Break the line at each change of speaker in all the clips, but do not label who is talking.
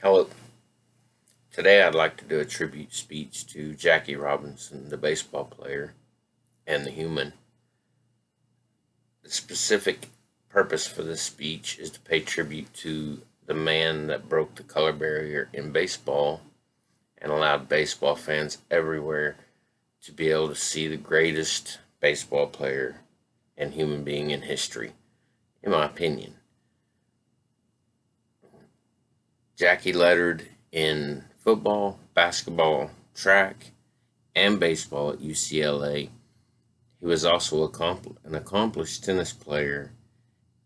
Hello. Today I'd like to do a tribute speech to Jackie Robinson, the baseball player and the human. The specific purpose for this speech is to pay tribute to the man that broke the color barrier in baseball and allowed baseball fans everywhere to be able to see the greatest baseball player and human being in history, in my opinion. Jackie lettered in football, basketball, track, and baseball at UCLA. He was also an accomplished tennis player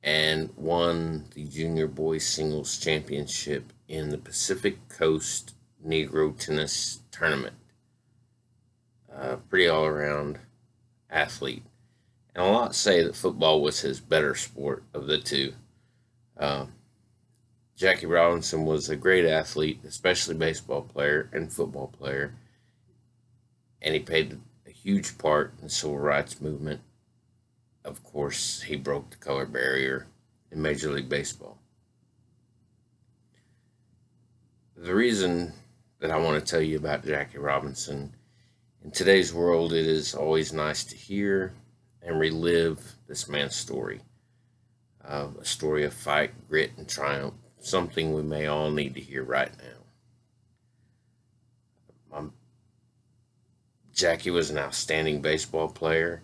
and won the Junior Boys Singles Championship in the Pacific Coast Negro Tennis Tournament. Pretty all around athlete. And a lot say that football was his better sport of the two. Uh, Jackie Robinson was a great athlete, especially baseball player and football player, and he played a huge part in the civil rights movement. Of course, he broke the color barrier in Major League Baseball. The reason that I want to tell you about Jackie Robinson, in today's world, it is always nice to hear and relive this man's story. A story of fight, grit, and triumph, something we may all need to hear right now. Jackie was an outstanding baseball player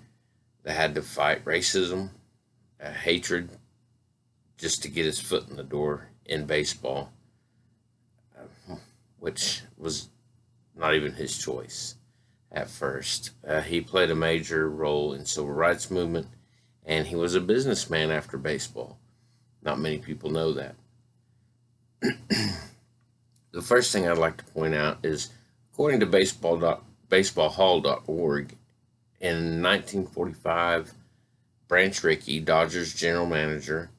that had to fight racism, hatred, just to get his foot in the door in baseball, which was not even his choice at first. He played a major role in civil rights movement, and he was a businessman after baseball. Not many people know that. The first thing I'd like to point out is, according to baseballhall.org, in 1945, Branch Rickey, Dodgers general manager,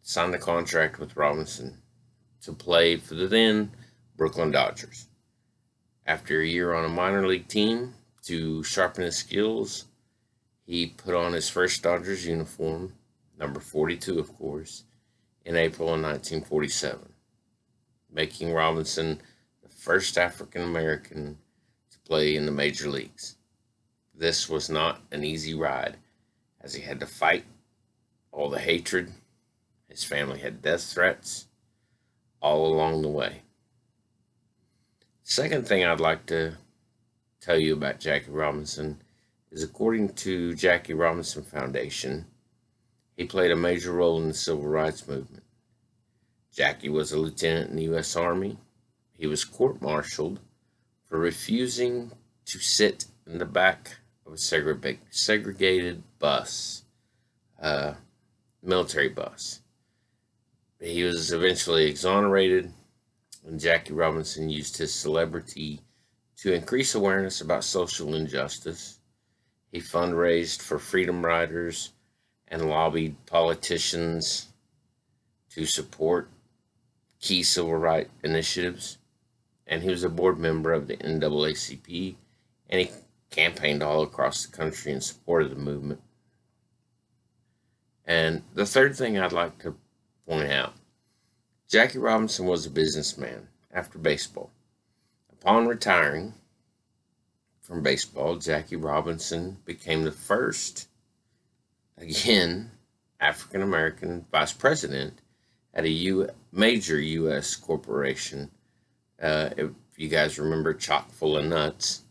signed a contract with Robinson to play for the then Brooklyn Dodgers. After a year on a minor league team to sharpen his skills, he put on his first Dodgers uniform, number 42, of course, in April of 1947, making Robinson the first African American to play in the major leagues. This was not an easy ride, as he had to fight all the hatred. His family had death threats all along the way. Second thing I'd like to tell you about Jackie Robinson is, according to Jackie Robinson Foundation, he played a major role in the civil rights movement. Jackie was a lieutenant in the U.S. Army. He was court-martialed for refusing to sit in the back of a segregated bus, military bus. He was eventually exonerated, and Jackie Robinson used his celebrity to increase awareness about social injustice. He fundraised for freedom riders and lobbied politicians to support key civil rights initiatives. And he was a board member of the NAACP, and he campaigned all across the country in support of the movement. And the third thing I'd like to point out, Jackie Robinson was a businessman after baseball. Upon retiring from baseball, Jackie Robinson became the first, again, African American vice president at a major U.S. corporation. If you guys remember Chock full of nuts,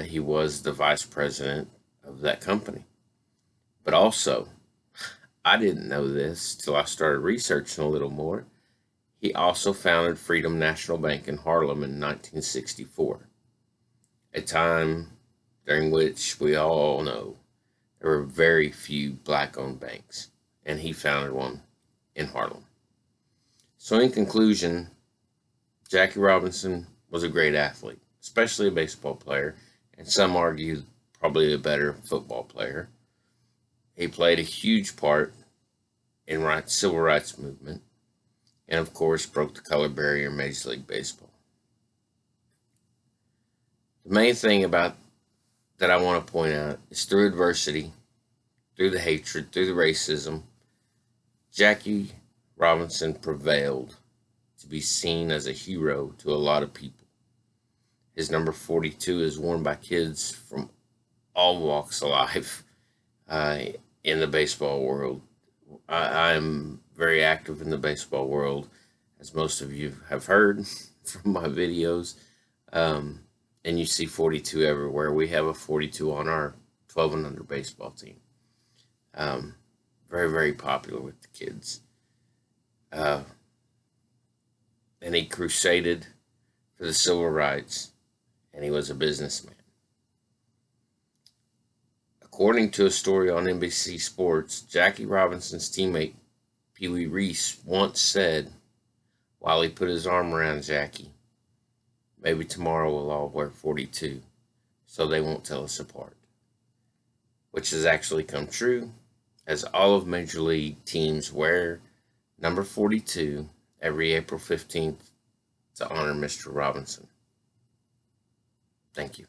he was the vice president of that company. But also, I didn't know this till I started researching a little more. He also founded Freedom National Bank in Harlem in 1964, a time during which we all know there were very few black-owned banks, and he founded one in Harlem. So in conclusion, Jackie Robinson was a great athlete, especially a baseball player, and some argue probably a better football player. He played a huge part in civil rights movement, and of course broke the color barrier in Major League Baseball. The main thing about that I want to point out is, through adversity, through the hatred, through the racism, Jackie Robinson prevailed to be seen as a hero to a lot of people. His number 42 is worn by kids from all walks of life uh, in the baseball world. I'm very active in the baseball world, as most of you have heard from my videos. Um, and you see 42 everywhere. We have a 42 on our 12 and under baseball team. Very, very popular with the kids. And he crusaded for the civil rights, and he was a businessman. According to a story on NBC Sports, Jackie Robinson's teammate Pee Wee Reese once said, while he put his arm around Jackie, "Maybe tomorrow we'll all wear 42, so they won't tell us apart." Which has actually come true, as all of Major League teams wear number 42 every April 15th to honor Mr. Robinson. Thank you.